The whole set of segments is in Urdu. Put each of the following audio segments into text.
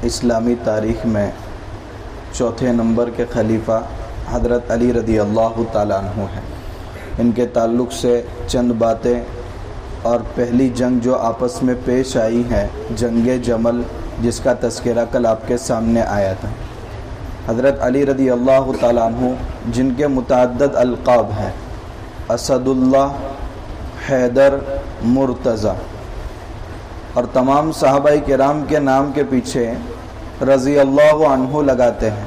اسلامی تاریخ میں چوتھے نمبر کے خلیفہ حضرت علی رضی اللہ تعالیٰ عنہ ہیں۔ ان کے تعلق سے چند باتیں اور پہلی جنگ جو آپس میں پیش آئی ہے جنگ جمل، جس کا تذکرہ کل آپ کے سامنے آیا تھا۔ حضرت علی رضی اللہ تعالیٰ عنہ جن کے متعدد القاب ہیں، اسد اللہ، حیدر، مرتضی، اور تمام صحابہ کرام کے نام کے پیچھے رضی اللہ عنہ لگاتے ہیں،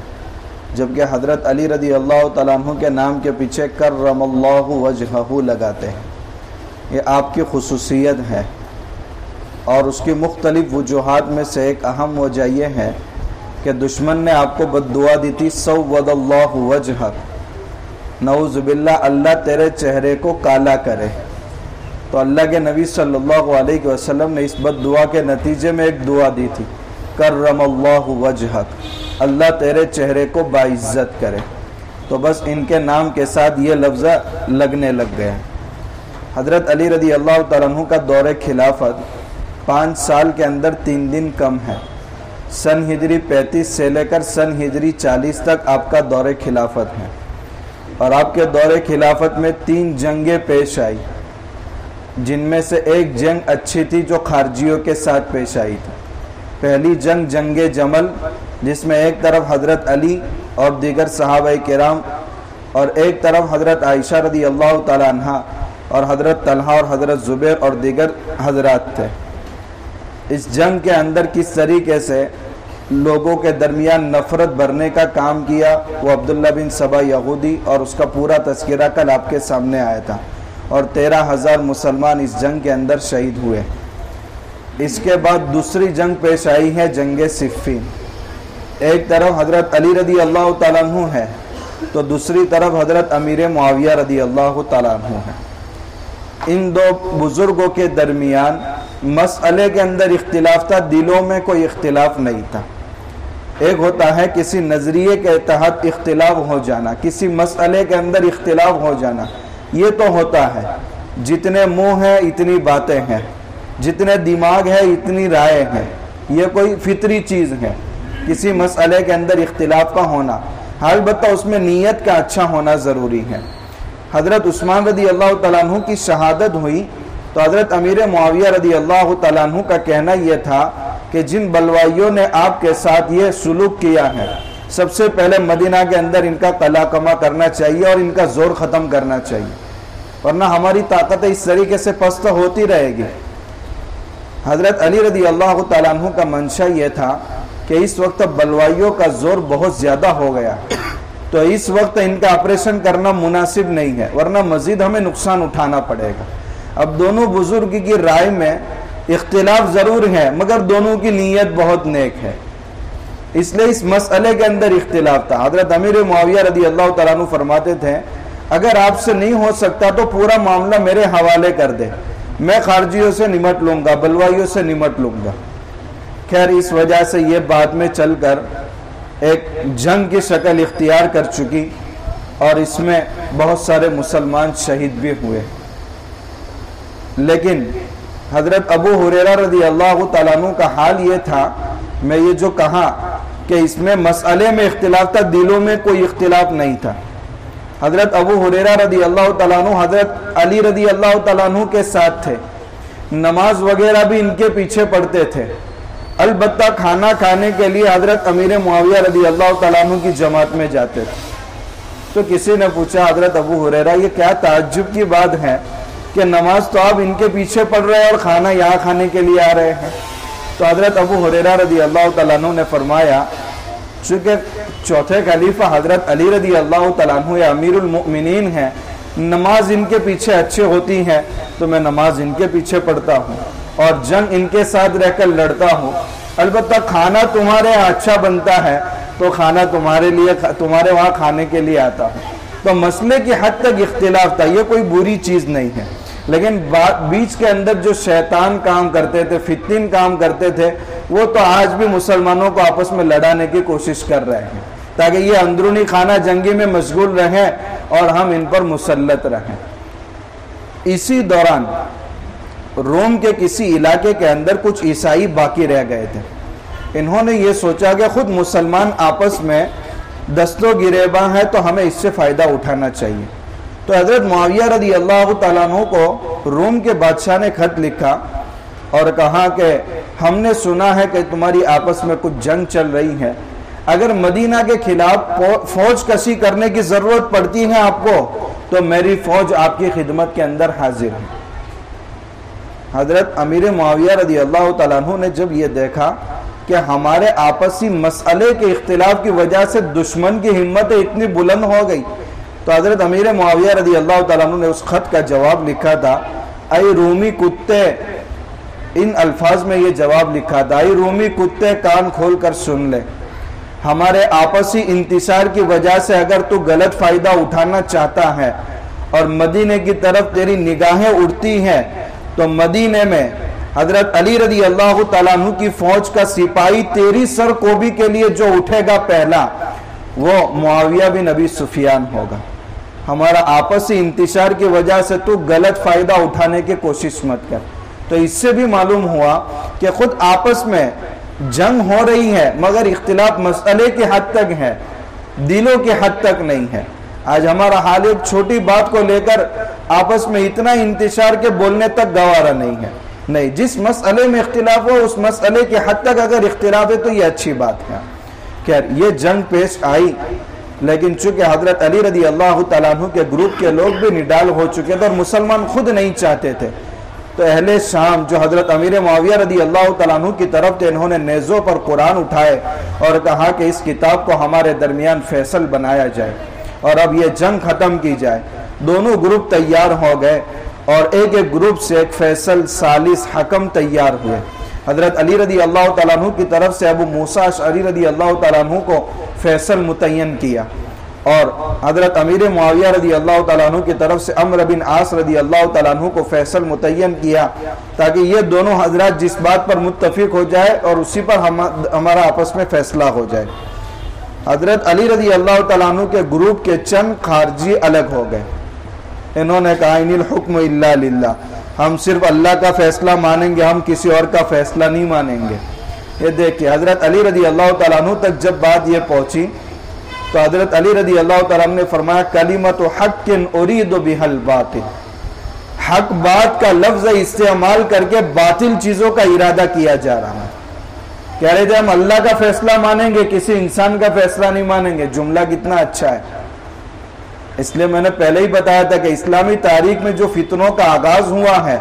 جبکہ حضرت علی رضی اللہ تعالیٰ عنہ کے نام کے پیچھے کرم اللہ وجہہ لگاتے ہیں۔ یہ آپ کی خصوصیت ہے، اور اس کی مختلف وجوہات میں سے ایک اہم وجہ یہ ہے کہ دشمن نے آپ کو بد دعا دی تھی، سود اللہ وجہک، نعوذ باللہ اللہ تیرے چہرے کو کالا کرے۔ تو اللہ کے نبی صلی اللہ علیہ وسلم نے اس بد دعا کے نتیجے میں ایک دعا دی تھی، کرم اللہ وجہک، اللہ تیرے چہرے کو باعزت کرے۔ تو بس ان کے نام کے ساتھ یہ لفظ لگنے لگ گئے۔ حضرت علی رضی اللہ تعالیٰ عنہ کا دور خلافت 5 سال کے اندر 3 دن کم ہے۔ سن ہجری 35 سے لے کر سن ہجری 40 تک آپ کا دور خلافت ہے، اور آپ کے دور خلافت میں 3 جنگیں پیش آئی، جن میں سے ایک جنگ اچھی تھی جو خارجیوں کے ساتھ پیش آئی تھی۔ پہلی جنگ جنگ جمل، جس میں ایک طرف حضرت علی اور دیگر صحابہ کرام اور ایک طرف حضرت عائشہ رضی اللہ تعالی عنہا اور حضرت طلحہ اور حضرت زبیر اور دیگر حضرات تھے۔ اس جنگ کے اندر کس طریقے سے لوگوں کے درمیان نفرت بھرنے کا کام کیا، وہ عبداللہ بن سبا یہودی، اور اس کا پورا تذکرہ کل آپ کے سامنے آیا تھا، اور 13,000 مسلمان اس جنگ کے اندر شہید ہوئے۔ اس کے بعد دوسری جنگ پیش آئی ہے جنگ صفین۔ ایک طرف حضرت علی رضی اللہ تعالیٰ عنہ ہے، تو دوسری طرف حضرت امیر معاویہ رضی اللہ تعالیٰ عنہ ہے۔ ان دو بزرگوں کے درمیان مسئلے کے اندر اختلاف تھا، دلوں میں کوئی اختلاف نہیں تھا۔ ایک ہوتا ہے کسی نظریے کے تحت اختلاف ہو جانا، کسی مسئلے کے اندر اختلاف ہو جانا، یہ تو ہوتا ہے۔ جتنے منہ ہیں اتنی باتیں ہیں، جتنے دماغ ہے اتنی رائے ہیں، یہ کوئی فطری چیز ہے کسی مسئلے کے اندر اختلاف کا ہونا، البتہ اس میں نیت کا اچھا ہونا ضروری ہے۔ حضرت عثمان رضی اللہ تعالیٰ عنہ کی شہادت ہوئی تو حضرت امیر معاویہ رضی اللہ تعالیٰ عنہ کا کہنا یہ تھا کہ جن بلوائیوں نے آپ کے ساتھ یہ سلوک کیا ہے، سب سے پہلے مدینہ کے اندر ان کا قلع کما کرنا چاہیے اور ان کا زور ختم کرنا چاہیے، ورنہ ہماری طاقت اس طریقے سے پست ہوتی رہے گی۔ حضرت علی رضی اللہ تعالیٰ عنہ کا منشا یہ تھا کہ اس وقت بلوائیوں کا زور بہت زیادہ ہو گیا، تو اس وقت ان کا آپریشن کرنا مناسب نہیں ہے، ورنہ مزید ہمیں نقصان اٹھانا پڑے گا۔ اب دونوں بزرگ کی رائے میں اختلاف ضرور ہے، مگر دونوں کی نیت بہت نیک ہے، اس لیے اس مسئلے کے اندر اختلاف تھا۔ حضرت امیر معاویہ رضی اللہ تعالیٰ عنہ فرماتے تھے، اگر آپ سے نہیں ہو سکتا تو پورا معاملہ میرے حوالے کر دے، میں خارجیوں سے نمٹ لوں گا، بلوائیوں سے نمٹ لوں گا۔ خیر اس وجہ سے یہ بعد میں چل کر ایک جنگ کی شکل اختیار کر چکی، اور اس میں بہت سارے مسلمان شہید بھی ہوئے۔ لیکن حضرت ابو ہریرہ رضی اللہ تعالیٰ عنہ کا حال یہ تھا، میں یہ جو کہا کہ اس میں مسئلے میں اختلاف تھا، دلوں میں کوئی اختلاف نہیں تھا۔ حضرت ابو ہریرہ رضی اللہ تعالیٰ عنہ حضرت علی رضی اللہ تعالیٰ عنہ کے ساتھ تھے، نماز وغیرہ بھی ان کے پیچھے پڑھتے تھے، البتہ کھانا کھانے کے لیے حضرت امیر معاویہ رضی اللہ تعالیٰ عنہ کی جماعت میں جاتے تھے۔ تو کسی نے پوچھا، حضرت ابو ہریرہ یہ کیا تعجب کی بات ہے کہ نماز تو آپ ان کے پیچھے پڑھ رہے ہیں اور کھانا یہاں کھانے کے لیے آ رہے ہیں؟ تو حضرت ابو ہریرہ رضی اللہ تعالیٰ عنہ نے فرمایا، چونکہ چوتھے خلیفہ حضرت علی رضی اللہ تعالیٰ عنہ یا امیر المؤمنین ہیں، نماز ان کے پیچھے اچھے ہوتی ہے تو میں نماز ان کے پیچھے پڑھتا ہوں اور جنگ ان کے ساتھ رہ کر لڑتا ہوں، البتہ کھانا تمہارے یہاں اچھا بنتا ہے تو کھانا تمہارے وہاں کھانے کے لیے آتا ہوں۔ تو مسئلے کی حد تک اختلاف تھا، یہ کوئی بری چیز نہیں ہے، لیکن بیچ کے اندر جو شیطان کام کرتے تھے، فتن کام کرتے تھے، وہ تو آج بھی مسلمانوں کو آپس میں لڑانے کی کوشش کر رہے ہیں، تاکہ یہ اندرونی خانہ جنگی میں مشغول رہیں اور ہم ان پر مسلط رہیں۔ اسی دوران روم کے کسی علاقے کے اندر کچھ عیسائی باقی رہ گئے تھے، انہوں نے یہ سوچا کہ خود مسلمان آپس میں دست و گریباں ہیں تو ہمیں اس سے فائدہ اٹھانا چاہیے. تو حضرت معاویہ رضی اللہ تعالیٰ عنہ کو روم کے بادشاہ نے خط لکھا اور کہا کہ ہم نے سنا ہے کہ تمہاری آپس میں کچھ جنگ چل رہی ہے، اگر مدینہ کے خلاف فوج کشی کرنے کی ضرورت پڑتی ہے آپ کو تو میری فوج آپ کی خدمت کے اندر حاضر ہے. حضرت امیر معاویہ رضی اللہ تعالیٰ عنہ نے جب یہ دیکھا کہ ہمارے آپسی مسئلے کے اختلاف کی وجہ سے دشمن کی ہمت اتنی بلند ہو گئی، تو حضرت امیر معاویہ رضی اللہ تعالیٰ عنہ نے اس خط کا جواب لکھا تھا، اے رومی کتے، ان الفاظ میں یہ جواب لکھا تھا، اے رومی کتے کان کھول کر سن لے، ہمارے آپسی انتصار کی وجہ سے اگر تو غلط فائدہ اٹھانا چاہتا ہے اور مدینے کی طرف تیری نگاہیں اڑتی ہیں تو مدینے میں حضرت علی رضی اللہ تعالیٰ عنہ کی فوج کا سپاہی تیری سر کوبی کے لیے جو اٹھے گا پہلا وہ معاویہ بن ابی سفیان ہوگا. ہمارا آپسی انتشار کی وجہ سے تو غلط فائدہ اٹھانے کی کوشش مت کر. تو اس سے بھی معلوم ہوا کہ خود آپس میں جنگ ہو رہی ہے مگر اختلاف مسئلے کی حد تک ہے، دلوں کی حد تک نہیں ہے. آج ہمارا حال ایک چھوٹی بات کو لے کر آپس میں اتنا انتشار کے بولنے تک گوارا نہیں ہے. نہیں، جس مسئلے میں اختلاف ہو اس مسئلے کی حد تک اگر اختلاف ہے تو یہ اچھی بات ہے. خیر، یہ جنگ پیش آئی لیکن چونکہ حضرت علی رضی اللہ تعالیٰ عنہ کے گروپ کے لوگ بھی نڈال ہو چکے تھے اور مسلمان خود نہیں چاہتے تھے، تو اہل شام جو حضرت امیر معاویہ رضی اللہ تعالیٰ عنہ کی طرف تھے، انہوں نے نیزوں پر قرآن اٹھائے اور کہا کہ اس کتاب کو ہمارے درمیان فیصل بنایا جائے اور اب یہ جنگ ختم کی جائے. دونوں گروپ تیار ہو گئے اور ایک ایک گروپ سے ایک فیصل ثالث حکم تیار ہوئے. حضرت علی رضی اللہ تعالیٰ عنہ کی طرف سے ابو موسیٰ اشعری رضی اللہ تعالیٰ عنہ کو فیصل متعین کیا اور حضرت امیر معاویہ رضی اللہ تعالیٰ عنہ کی طرف سے عمرو بن عاص رضی اللہ تعالیٰ عنہ کو فیصل متعین کیا تاکہ یہ دونوں حضرات جس بات پر متفق ہو جائے اور اسی پر ہمارا آپس میں فیصلہ ہو جائے. حضرت علی رضی اللہ تعالیٰ عنہ کے گروپ کے چند خارجی الگ ہو گئے. انہوں نے کہا ان الحکم الا للہ، ہم صرف اللہ کا فیصلہ مانیں گے، ہم کسی اور کا فیصلہ نہیں مانیں گے. یہ دیکھیں حضرت علی رضی اللہ تعالیٰ عنہ تک جب بات یہ پہنچی تو حضرت علی رضی اللہ تعالیٰ عنہ نے فرمایا کلمۃ حق ارید بها الباطل، حق بات کا لفظ استعمال کر کے باطل چیزوں کا ارادہ کیا جا رہا ہے. کہہ رہے تھے ہم اللہ کا فیصلہ مانیں گے، کسی انسان کا فیصلہ نہیں مانیں گے. جملہ کتنا اچھا ہے. اس لیے میں نے پہلے ہی بتایا تھا کہ اسلامی تاریخ میں جو فتنوں کا آغاز ہوا ہے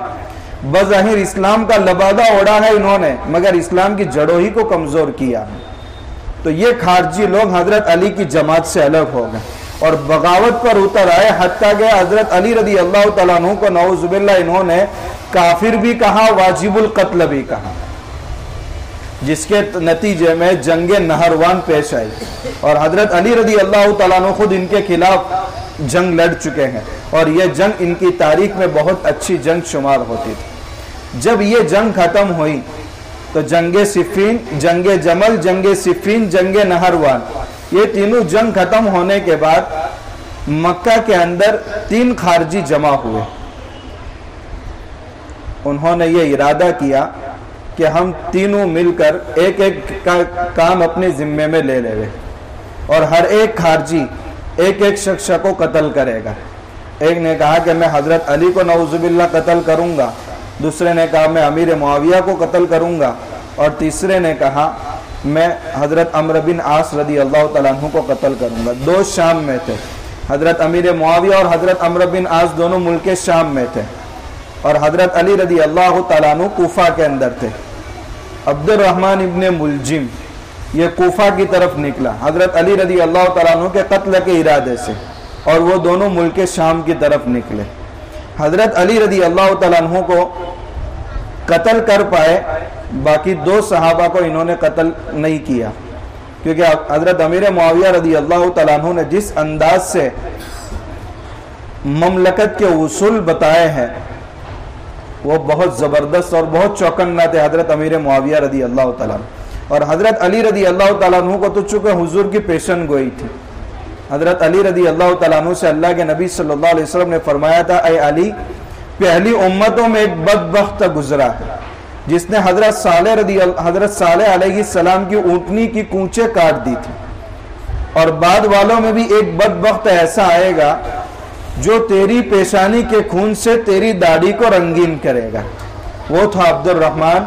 بظاہر اسلام کا لبادہ اوڑا ہے انہوں نے، مگر اسلام کی جڑوں ہی کو کمزور کیا ہے. تو یہ خارجی لوگ حضرت علی کی جماعت سے الگ ہو گئے اور بغاوت پر اتر آئے، حتیٰ کہ حضرت علی رضی اللہ تعالیٰ عنہ کو نعوذ باللہ انہوں نے کافر بھی کہا، واجب القتل بھی کہا، جس کے نتیجے میں جنگ نہروان پیش آئی اور حضرت علی رضی اللہ تعالیٰ عنہ خود ان کے خلاف جنگ لڑ چکے ہیں اور یہ جنگ ان کی تاریخ میں بہت اچھی جنگ شمار ہوتی تھی. جب یہ جنگ ختم ہوئی تو جنگ صفین، جنگ جمل، جنگ صفین، جنگ نہروان، یہ تینوں جنگ ختم ہونے کے بعد مکہ کے اندر 3 خارجی جمع ہوئے. انہوں نے یہ ارادہ کیا کہ ہم تینوں مل کر ایک ایک کا کام اپنے ذمے میں لے لے اور ہر ایک خارجی ایک ایک شخص کو قتل کرے گا. ایک نے کہا کہ میں حضرت علی کو نعوذ باللہ قتل کروں گا، دوسرے نے کہا میں امیر معاویہ کو قتل کروں گا اور تیسرے نے کہا میں حضرت عمرو بن عاص رضی اللہ تعالیٰ عنہ کو قتل کروں گا. 2 شام میں تھے، حضرت امیر معاویہ اور حضرت عمرو بن عاص دونوں ملک شام میں تھے اور حضرت علی رضی اللہ تعالیٰ عنہ کوفہ کے اندر تھے. عبد الرحمن ابن ملجم یہ کوفہ کی طرف نکلا حضرت علی رضی اللہ تعالیٰ عنہ کے قتل کے ارادے سے اور وہ دونوں ملک شام کی طرف نکلے. حضرت علی رضی اللہ تعالیٰ عنہ کو قتل کر پائے، باقی 2 صحابہ کو انہوں نے قتل نہیں کیا کیونکہ حضرت امیر معاویہ رضی اللہ تعالیٰ عنہ نے جس انداز سے مملکت کے اصول بتائے ہیں وہ بہت زبردست اور بہت چوکنا تھے حضرت امیر معاویہ رضی اللہ تعالیٰ عنہ. اور حضرت علی رضی اللہ تعالیٰ عنہ کو تو چونکہ حضور کی پیشن گوئی تھی. حضرت علی رضی اللہ تعالیٰ عنہ سے اللہ کے نبی صلی اللہ علیہ وسلم نے فرمایا تھا اے علی، پہلی امتوں میں ایک بدبخت گزرا ہے جس نے حضرت صالح علیہ السلام کی اونٹنی کی کونچیں کاٹ دی تھی. اور بعد والوں میں بھی ایک بدبخت ایسا آئے گا جو تیری پیشانی کے خون سے تیری داڑھی کو رنگین کرے گا. وہ تھا عبد الرحمن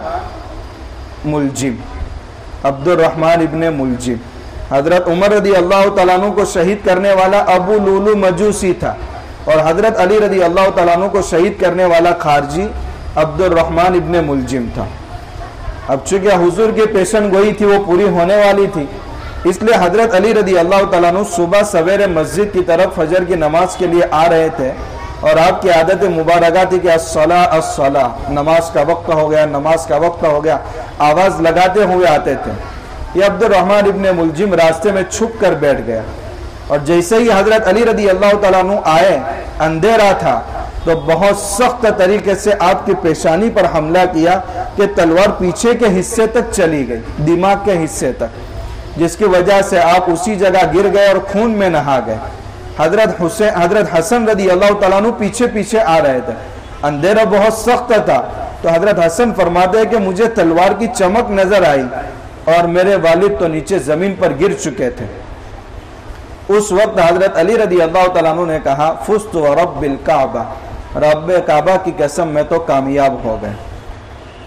ابن ملجم. حضرت عمر رضی اللہ تعالیٰ عنہ کو شہید کرنے والا ابو لولو مجوسی تھا، اور حضرت علی رضی اللہ تعالیٰ عنہ کو شہید کرنے والا خارجی عبد الرحمن ابن ملجم تھا. اب چونکہ حضور کی پیشن گوئی تھی وہ پوری ہونے والی تھی، اس لیے حضرت علی رضی اللہ تعالیٰ عنہ صبح سویرے مسجد کی طرف فجر کی نماز کے لیے آ رہے تھے، اور آپ کی عادت مبارکہ تھی کہ الصلاۃ، نماز کا وقت ہو گیا، نماز کا وقت ہو گیا، آواز لگاتے ہوئے آتے تھے. یہ عبد الرحمن ابن ملجم راستے میں چھپ کر بیٹھ گیا، اور جیسے ہی حضرت علی رضی اللہ تعالیٰ عنہ آئے، اندھیرا تھا، تو بہت سخت طریقے سے آپ کی پیشانی پر حملہ کیا کہ تلوار پیچھے کے حصے تک چلی گئی، دماغ کے حصے تک، جس کی وجہ سے آپ اسی جگہ گر گئے اور خون میں نہا گئے. حضرت حسن رضی اللہ تعالیٰ عنہ پیچھے پیچھے آ رہے تھے. اندھیرا بہت سخت تھا، تو حضرت حسن فرماتے ہیں کہ مجھے تلوار کی چمک نظر آئی اور میرے والد تو نیچے زمین پر گر چکے تھے. اس وقت حضرت علی رضی اللہ تعالیٰ عنہ نے کہا فزت ورب الکعبہ، رب کعبہ کی قسم میں تو کامیاب ہو گئے.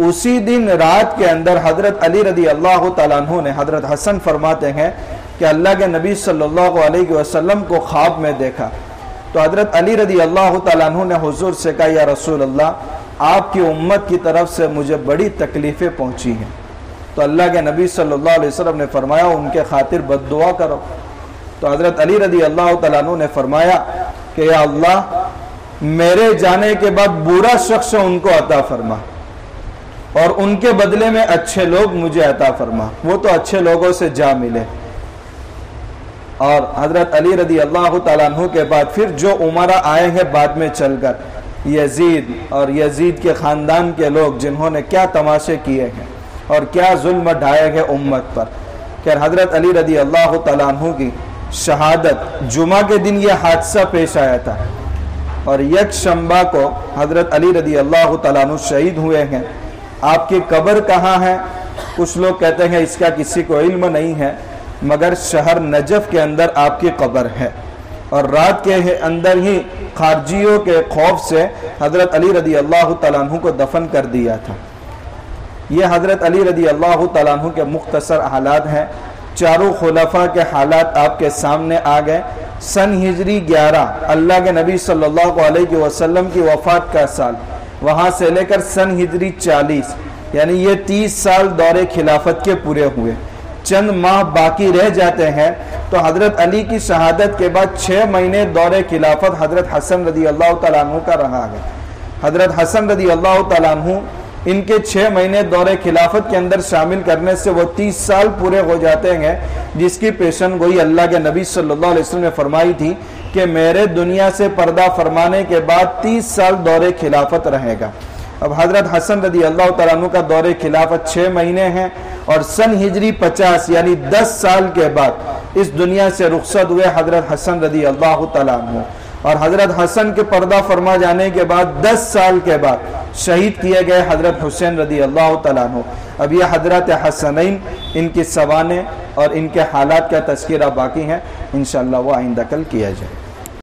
اسی دن رات کے اندر حضرت علی رضی اللہ تعالیٰ عنہ نے، حضرت حسن فرماتے ہیں کہ اللہ کے نبی صلی اللہ علیہ وسلم کو خواب میں دیکھا. تو حضرت علی رضی اللہ تعالیٰ عنہ نے حضور سے کہا یا رسول اللہ، آپ کی امت کی طرف سے مجھے بڑی تکلیفیں پہنچی ہیں. تو اللہ کے نبی صلی اللہ علیہ وسلم نے فرمایا ان کے خاطر بد دعا کرو. تو حضرت علی رضی اللہ تعالیٰ عنہ نے فرمایا کہ یا اللہ، میرے جانے کے بعد برا شخص ان کو عطا فرما، اور ان کے بدلے میں اچھے لوگ مجھے عطا فرما، وہ تو اچھے لوگوں سے جا ملے. اور حضرت علی رضی اللہ تعالیٰ عنہ کے بعد پھر جو عمرہ آئے ہیں بعد میں چل کر، یزید اور یزید کے خاندان کے لوگ جنہوں نے کیا تماشے کیے ہیں اور کیا ظلم ڈھائے گئے امت پر. کہ حضرت علی رضی اللہ تعالیٰ عنہ کی شہادت جمعہ کے دن یہ حادثہ پیش آیا تھا، اور یک شنبہ کو حضرت علی رضی اللہ تعالیٰ عنہ شہید ہوئے ہیں. آپ کی قبر کہاں ہے؟ کچھ لوگ کہتے ہیں اس کا کسی کو علم نہیں ہے، مگر شہر نجف کے اندر آپ کی قبر ہے. اور رات کے اندر ہی خارجیوں کے خوف سے حضرت علی رضی اللہ تعالیٰ عنہ کو دفن کر دیا تھا. یہ حضرت علی رضی اللہ تعالیٰ عنہ کے مختصر حالات ہیں. چاروں خلفاء کے حالات آپ کے سامنے آ گئے. سن ہجری 11 اللہ کے نبی صلی اللہ علیہ وسلم کی وفات کا سال، وہاں سے لے کر سن ہجری 40، یعنی یہ 30 سال دور خلافت کے پورے ہوئے. چند ماہ باقی رہ جاتے ہیں تو حضرت علی کی شہادت کے بعد 6 مہینے دور خلافت حضرت حسن رضی اللہ تعالیٰ عنہ کا رہا ہے. حضرت حسن رضی اللہ تعالیٰ عنہ ان کے 6 مہینے دور خلافت کے اندر شامل کرنے سے وہ 30 سال پورے ہو جاتے ہیں، جس کی پیشن گوئی اللہ کے نبی صلی اللہ علیہ وسلم نے فرمائی تھی کہ میرے دنیا سے پردہ فرمانے کے بعد 30 سال دور خلافت رہے گا. اب حضرت حسن رضی اللہ تعالیٰ عنہ کا دور خلافت 6 مہینے ہیں، اور سن ہجری 50 یعنی 10 سال کے بعد اس دنیا سے رخصت ہوئے حضرت حسن رضی اللہ تعالیٰ عنہ. اور حضرت حسن کے پردہ فرما جانے کے بعد 10 سال کے بعد شہید کیے گئے حضرت حسین رضی اللہ تعالیٰ عنہ. اب یہ حضرت حسنین، ان کی سوانح اور ان کے حالات کا تذکرہ باقی ہیں، انشاءاللہ وہ آئندہ کل کیا جائے.